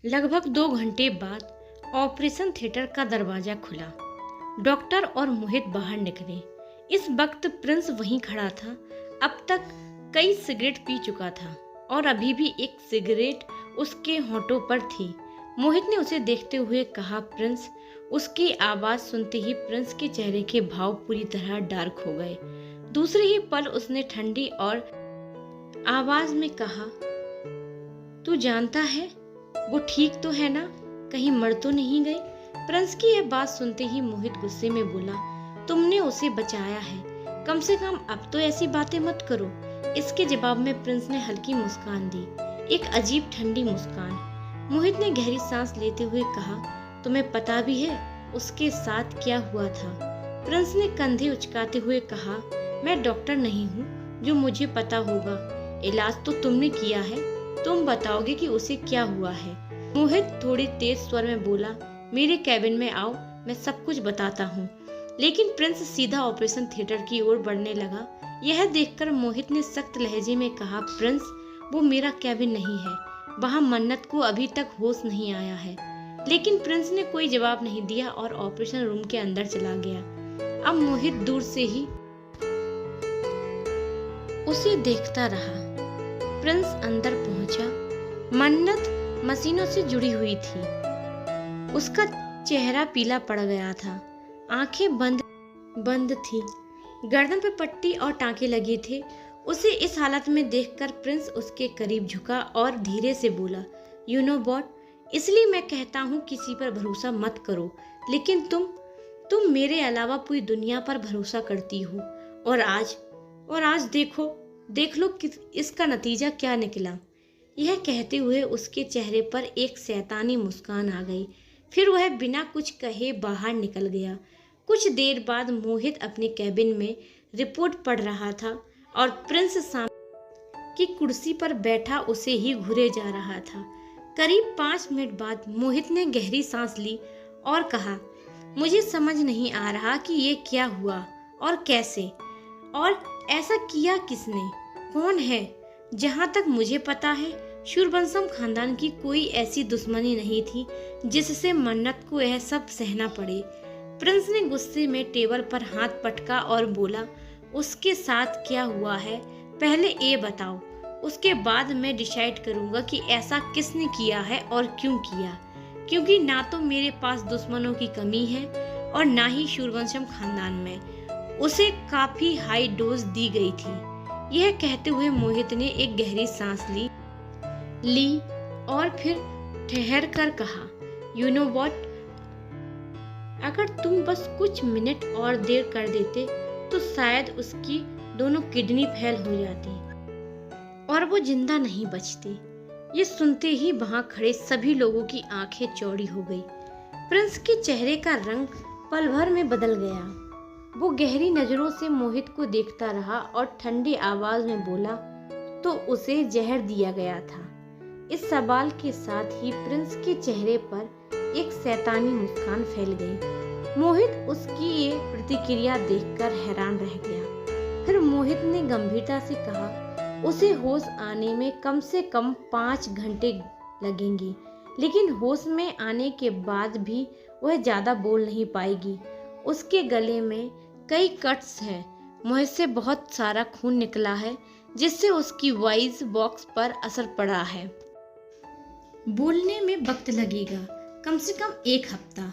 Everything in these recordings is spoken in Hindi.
लगभग 2 घंटे बाद ऑपरेशन थिएटर का दरवाजा खुला। डॉक्टर और मोहित बाहर निकले। इस वक्त प्रिंस वहीं खड़ा था। अब तक कई सिगरेट पी चुका था और अभी भी एक सिगरेट उसके होंठों पर थी। मोहित ने उसे देखते हुए कहा, प्रिंस। उसकी आवाज सुनते ही प्रिंस के चेहरे के भाव पूरी तरह डार्क हो गए। दूसरे ही पल उसने ठंडी और आवाज में कहा, तू जानता है वो ठीक तो है ना, कहीं मर तो नहीं गई? प्रिंस की यह बात सुनते ही मोहित गुस्से में बोला, तुमने उसे बचाया है, कम से कम अब तो ऐसी बातें मत करो। इसके जवाब में प्रिंस ने हल्की मुस्कान दी, एक अजीब ठंडी मुस्कान। मोहित ने गहरी सांस लेते हुए कहा, तुम्हें पता भी है उसके साथ क्या हुआ था? प्रिंस ने कंधे उचकाते हुए कहा, मैं डॉक्टर नहीं हूँ जो मुझे पता होगा। इलाज तो तुमने किया है, तुम बताओगे कि उसे क्या हुआ है। मोहित थोड़ी तेज स्वर में बोला, मेरे कैबिन में आओ, मैं सब कुछ बताता हूँ। लेकिन प्रिंस सीधा ऑपरेशन थिएटर की ओर बढ़ने लगा। यह देखकर मोहित ने सख्त लहजे में कहा, प्रिंस, वो मेरा कैबिन नहीं है, वहाँ मन्नत को अभी तक होश नहीं आया है। लेकिन प्रिंस ने कोई जवाब नहीं दिया और ऑपरेशन रूम के अंदर चला गया। अब मोहित दूर से ही उसे देखता रहा। प्रिंस अंदर पहुंचा। मन्नत मशीनों से जुड़ी हुई थी। उसका चेहरा पीला पड़ गया था, आंखें बंद थी, गर्दन पे पट्टी और टांके लगे थे। उसे इस हालत में देखकर प्रिंस उसके करीब झुका और धीरे से बोला, यू नो व्हाट, इसलिए मैं कहता हूँ किसी पर भरोसा मत करो, लेकिन तुम मेरे अलावा पूरी दुनिया पर भरोसा करती हो। और आज देख लो कि इसका नतीजा क्या निकला। यह कहते हुए उसके चेहरे पर एक शैतानी मुस्कान आ गई। फिर वह बिना कुछ कहे बाहर निकल गया। कुछ देर बाद मोहित अपने कैबिन में रिपोर्ट पढ़ रहा था और प्रिंस सामने की कुर्सी पर बैठा उसे ही घूरे जा रहा था। करीब 5 मिनट बाद मोहित ने गहरी सांस ली और कहा, मुझे समझ नहीं आ रहा कि ये क्या हुआ और कैसे, और ऐसा किया किसने, कौन है? जहाँ तक मुझे पता है, शूरवंशम खानदान की कोई ऐसी दुश्मनी नहीं थी जिससे मन्नत को यह सब सहना पड़े। प्रिंस ने गुस्से में टेबल पर हाथ पटका और बोला, उसके साथ क्या हुआ है पहले ये बताओ, उसके बाद मैं डिसाइड करूंगा कि ऐसा किसने किया है और क्यों किया। क्योंकि ना तो मेरे पास दुश्मनों की कमी है और ना ही शूरवंशम खानदान में। उसे काफी हाई डोज दी गई थी। यह कहते हुए मोहित ने एक गहरी सांस ली और फिर ठहर कर कहा, यू नो व्हाट, अगर तुम बस कुछ मिनट और देर कर देते तो शायद उसकी दोनों किडनी फेल हो जाती और वो जिंदा नहीं बचती। ये सुनते ही वहां खड़े सभी लोगों की आंखें चौड़ी हो गई। प्रिंस के चेहरे का रंग पल भर में बदल गया। वो गहरी नजरों से मोहित को देखता रहा और ठंडी आवाज में बोला, तो उसे जहर दिया गया था। इस सवाल के साथ ही प्रिंस के चेहरे पर एक शैतानी मुस्कान फैल गई। मोहित उसकी ये प्रतिक्रिया देखकर हैरान रह गया। फिर मोहित ने गंभीरता से कहा, उसे होश आने में कम से कम 5 घंटे लगेंगे, लेकिन होश में आने के बाद भी वह ज्यादा बोल नहीं पाएगी। उसके गले में कई कट्स हैं, मुंह से बहुत सारा खून निकला है जिससे उसकी वॉइस बॉक्स पर असर पड़ा है। बोलने में वक्त लगेगा, कम से कम 1 हफ्ता।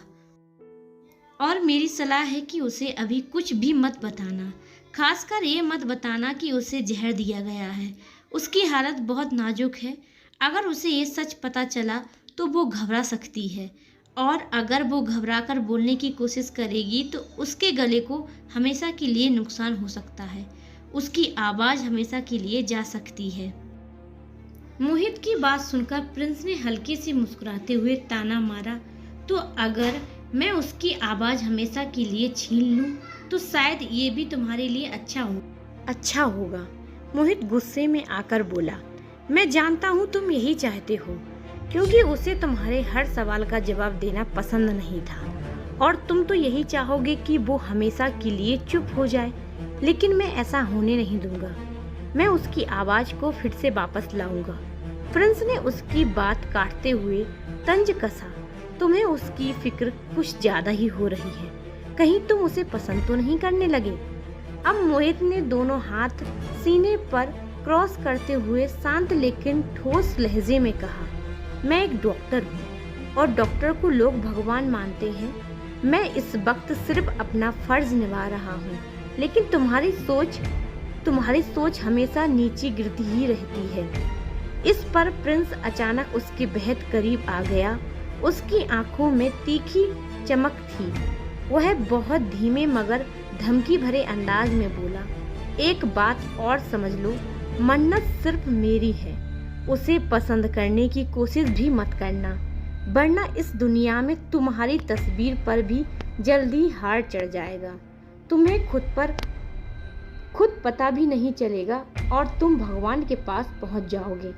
और मेरी सलाह है कि उसे अभी कुछ भी मत बताना, खासकर ये मत बताना कि उसे जहर दिया गया है। उसकी हालत बहुत नाजुक है। अगर उसे ये सच पता चला तो वो घबरा सकती है, और अगर वो घबराकर बोलने की कोशिश करेगी तो उसके गले को हमेशा के लिए नुकसान हो सकता है। उसकी आवाज़ हमेशा के लिए जा सकती है। मोहित की बात सुनकर प्रिंस ने हल्के से मुस्कुराते हुए ताना मारा, तो अगर मैं उसकी आवाज़ हमेशा के लिए छीन लूँ तो शायद ये भी तुम्हारे लिए अच्छा होगा। मोहित गुस्से में आकर बोला, मैं जानता हूँ तुम यही चाहते हो, क्योंकि उसे तुम्हारे हर सवाल का जवाब देना पसंद नहीं था और तुम तो यही चाहोगे कि वो हमेशा के लिए चुप हो जाए। लेकिन मैं ऐसा होने नहीं दूंगा। मैं उसकी आवाज़ को फिर से वापस लाऊंगा। प्रिंस ने उसकी बात काटते हुए तंज कसा, तुम्हें उसकी फिक्र कुछ ज्यादा ही हो रही है, कहीं तुम उसे पसंद तो नहीं करने लगे। अब मोहित ने दोनों हाथ सीने पर क्रॉस करते हुए शांत लेकिन ठोस लहजे में कहा, मैं एक डॉक्टर हूँ और डॉक्टर को लोग भगवान मानते हैं। मैं इस वक्त सिर्फ अपना फर्ज निभा रहा हूँ, लेकिन तुम्हारी सोच हमेशा नीचे गिरती ही रहती है। इस पर प्रिंस अचानक उसके बेहद करीब आ गया। उसकी आंखों में तीखी चमक थी। वह बहुत धीमे मगर धमकी भरे अंदाज में बोला, एक बात और समझ लो, मन्नत सिर्फ मेरी है। उसे पसंद करने की कोशिश भी मत करना, वरना इस दुनिया में तुम्हारी तस्वीर पर भी जल्दी हार चढ़ जाएगा। तुम्हें खुद पता भी नहीं चलेगा और तुम भगवान के पास पहुंच जाओगे।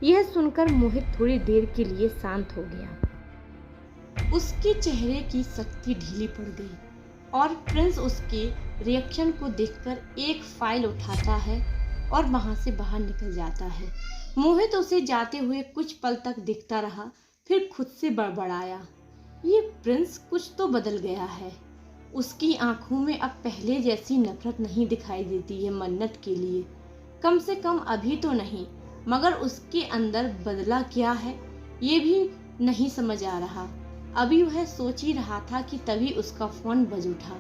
यह सुनकर मोहित थोड़ी देर के लिए शांत हो गया। उसके चेहरे की शक्ति ढीली पड़ गई और प्रिंस उसके रिएक्शन को देखकर एक फाइल उठाता है और वहां से बाहर निकल जाता है। मोहित उसे जाते हुए कुछ पल तक देखता रहा, फिर खुद से बड़बड़ाया, ये प्रिंस कुछ तो बदल गया है। उसकी आंखों में अब पहले जैसी नफरत नहीं दिखाई देती है मन्नत के लिए, कम से कम अभी तो नहीं, मगर उसके अंदर बदला क्या है ये भी नहीं समझ आ रहा। अभी वह सोच ही रहा था कि तभी उसका फोन बज उठा।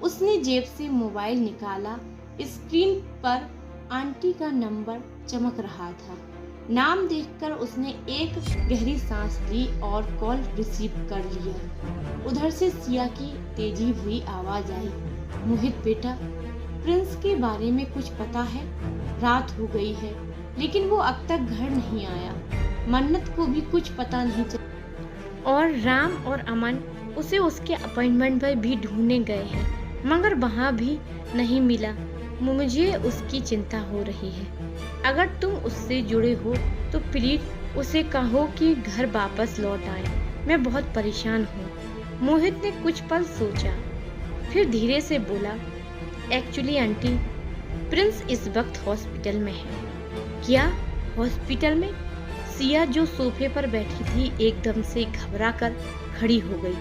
उसने जेब से मोबाइल निकाला, स्क्रीन पर आंटी का नंबर चमक रहा था। नाम देखकर उसने एक गहरी सांस ली और कॉल रिसीव कर लिया। उधर से सिया की तेजी हुई आवाज आई, मोहित बेटा, प्रिंस के बारे में कुछ पता है? रात हो गई है लेकिन वो अब तक घर नहीं आया। मन्नत को भी कुछ पता नहीं चला और राम और अमन उसे उसके अपॉइंटमेंट पर भी ढूंढने गए हैं, मगर वहाँ भी नहीं मिला। मुझे उसकी चिंता हो रही है। अगर तुम उससे जुड़े हो तो प्लीज उसे कहो कि घर वापस लौट आए। मैं बहुत परेशान हूँ। मोहित ने कुछ पल सोचा, फिर धीरे से बोला, एक्चुअली आंटी, प्रिंस इस वक्त हॉस्पिटल में है। क्या हॉस्पिटल में? सिया जो सोफे पर बैठी थी एकदम से घबरा कर खड़ी हो गई।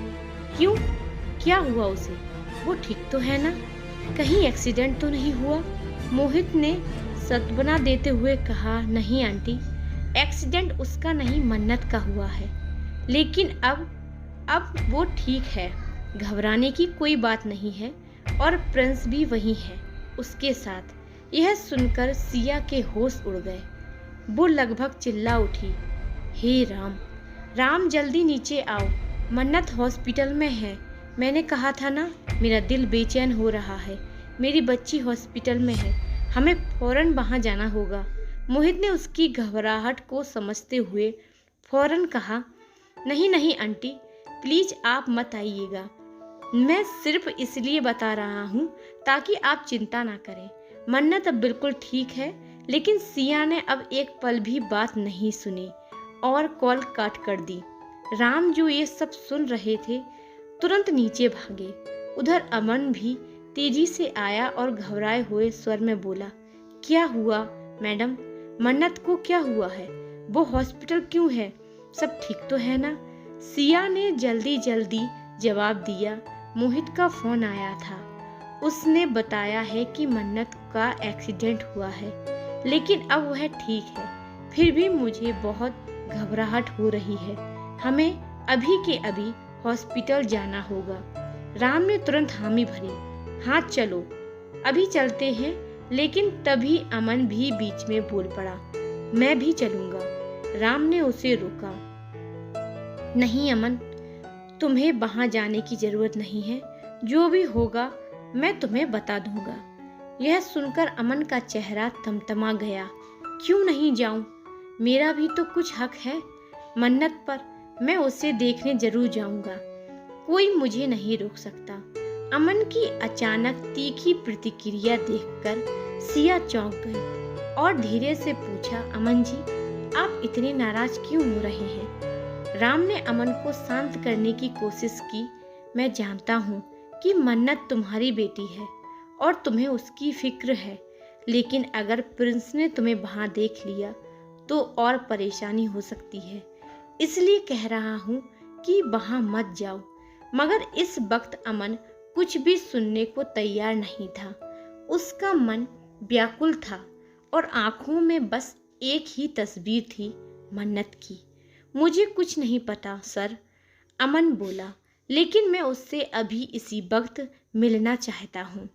क्यों, क्या हुआ उसे? वो ठीक तो है ना? कहीं एक्सीडेंट तो नहीं हुआ? मोहित ने सत्वना देते हुए कहा, नहीं आंटी, एक्सीडेंट उसका नहीं मन्नत का हुआ है, लेकिन अब वो ठीक है, घबराने की कोई बात नहीं है और प्रिंस भी वही है उसके साथ। यह सुनकर सिया के होश उड़ गए। वो लगभग चिल्ला उठी, हे राम, राम जल्दी नीचे आओ, मन्नत हॉस्पिटल में है। मैंने कहा था ना, मेरा दिल बेचैन हो रहा है। मेरी बच्ची हॉस्पिटल में है, हमें फौरन वहां जाना होगा। मोहित ने उसकी घबराहट को समझते हुए फौरन कहा, नहीं नहीं आंटी, प्लीज आप मत आइएगा। मैं सिर्फ इसलिए बता रहा हूँ ताकि आप चिंता ना करें। मन्नत अब बिल्कुल ठीक है। लेकिन सिया ने अब एक पल भी बात नहीं सुनी और कॉल काट कर दी। राम जो ये सब सुन रहे थे तुरंत नीचे भागे। उधर अमन भी तेजी से आया और घबराए हुए स्वर में बोला, क्या हुआ मैडम, मन्नत को क्या हुआ है? वो हॉस्पिटल क्यों है? सब ठीक तो है ना? सिया ने जल्दी जल्दी जवाब दिया, मोहित का फोन आया था, उसने बताया है कि मन्नत का एक्सीडेंट हुआ है, लेकिन अब वह ठीक है। फिर भी मुझे बहुत घबराहट हो रही है, हमें अभी के अभी हॉस्पिटल जाना होगा। राम ने तुरंत हामी भरी, हाँ चलो अभी चलते हैं। लेकिन तभी अमन भी बीच में बोल पड़ा, मैं भी चलूंगा। राम ने उसे रोका, नहीं अमन, तुम्हें वहां जाने की जरूरत नहीं है, जो भी होगा मैं तुम्हें बता दूंगा। यह सुनकर अमन का चेहरा तमतमा गया, क्यों नहीं जाऊं, मेरा भी तो कुछ हक है मन्नत पर, मैं उसे देखने जरूर जाऊंगा, कोई मुझे नहीं रोक सकता। अमन की अचानक तीखी प्रतिक्रिया देखकर सिया चौंक गई और धीरे से पूछा, अमन जी, आप इतने नाराज क्यों हो रहे हैं? राम ने अमन को शांत करने की कोशिश की, मैं जानता हूँ कि मन्नत तुम्हारी बेटी है और तुम्हें उसकी फिक्र है, लेकिन अगर प्रिंस ने तुम्हें वहां देख लिया तो और परेशानी हो सकती है, इसलिए कह रहा हूँ कि वहां मत जाओ। मगर इस वक्त अमन कुछ भी सुनने को तैयार नहीं था। उसका मन व्याकुल था और आंखों में बस एक ही तस्वीर थी, मन्नत की। मुझे कुछ नहीं पता सर, अमन बोला, लेकिन मैं उससे अभी इसी वक्त मिलना चाहता हूँ।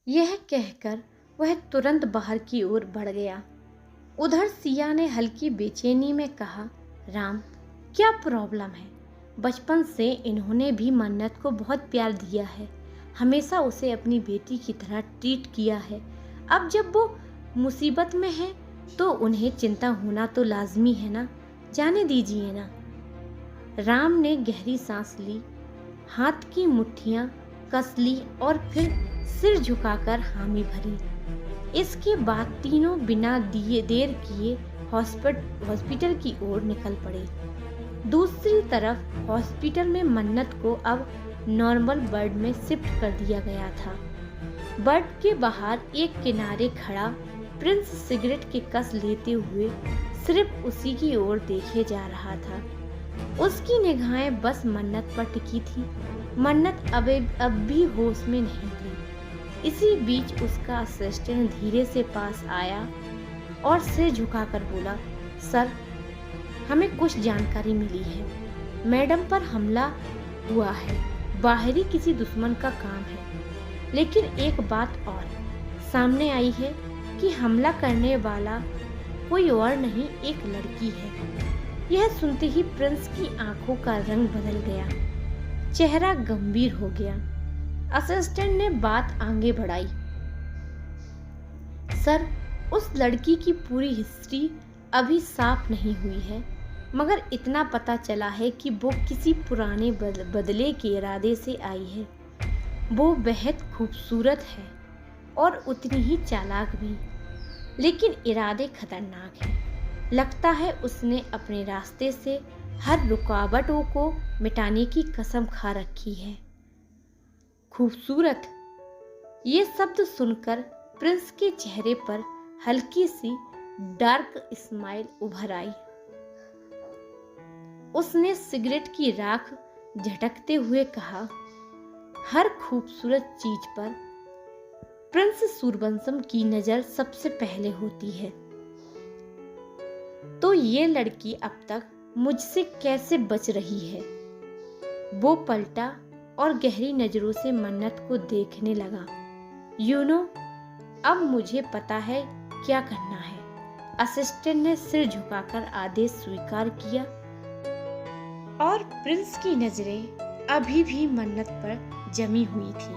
यह कहकर वह तुरंत बाहर की ओर बढ़ गया। उधर सिया ने हल्की बेचैनी में कहा, राम, क्या प्रॉब्लम है? बचपन से इन्होंने भी मन्नत को बहुत प्यार दिया है, हमेशा उसे अपनी बेटी की तरह ट्रीट किया है। अब जब वो मुसीबत में है तो उन्हें चिंता होना तो लाजमी है ना, जाने दीजिए ना। राम ने गहरी सांस ली, हाथ की मुट्ठियां कस ली और फिर सिर झुकाकर हामी भरी। इसके बाद तीनों बिना देर किए हॉस्पिटल की ओर निकल पड़े। दूसरी तरफ हॉस्पिटल में मन्नत को अब नॉर्मल वार्ड में शिफ्ट कर दिया गया था। वार्ड के बाहर एक किनारे खड़ा प्रिंस सिगरेट के कस लेते हुए सिर्फ उसी की ओर देखे जा रहा था। उसकी निगाहें बस मन्नत पर टिकी थी। मन्नत अब भी होश में नहीं थी। इसी बीच उसका असिस्टेंट धीरे से पास आया और सिर झुकाकर बोला, सर, हमें कुछ जानकारी मिली है। मैडम पर हमला हुआ है, बाहरी किसी दुश्मन का काम है। लेकिन एक बात और सामने आई है कि हमला करने वाला कोई और नहीं, एक लड़की है। यह सुनते ही प्रिंस की आंखों का रंग बदल गया, चेहरा गंभीर हो गया। असिस्टेंट ने बात आगे बढ़ाई, सर, उस लड़की की पूरी हिस्ट्री अभी साफ नहीं हुई है, मगर इतना पता चला है कि वो किसी पुराने बदले के इरादे से आई है। वो बेहद खूबसूरत है और उतनी ही चालाक भी, लेकिन इरादे खतरनाक हैं। लगता है उसने अपने रास्ते से हर रुकावटों को मिटाने की कसम खा रखी है। खूबसूरत, ये शब्द सुनकर प्रिंस के चेहरे पर हल्की सी डार्क स्माइल उभर आई। उसने सिगरेट की राख झटकते हुए कहा, हर खूबसूरत चीज पर प्रिंस सूर्यवंशम की नजर सबसे पहले होती है। तो ये लड़की अब तक मुझसे कैसे बच रही है? वो पलटा और गहरी नजरों से मन्नत को देखने लगा। अब मुझे पता है क्या करना है। असिस्टेंट ने सिर झुकाकर आदेश स्वीकार किया और प्रिंस की नजरें अभी भी मन्नत पर जमी हुई थी।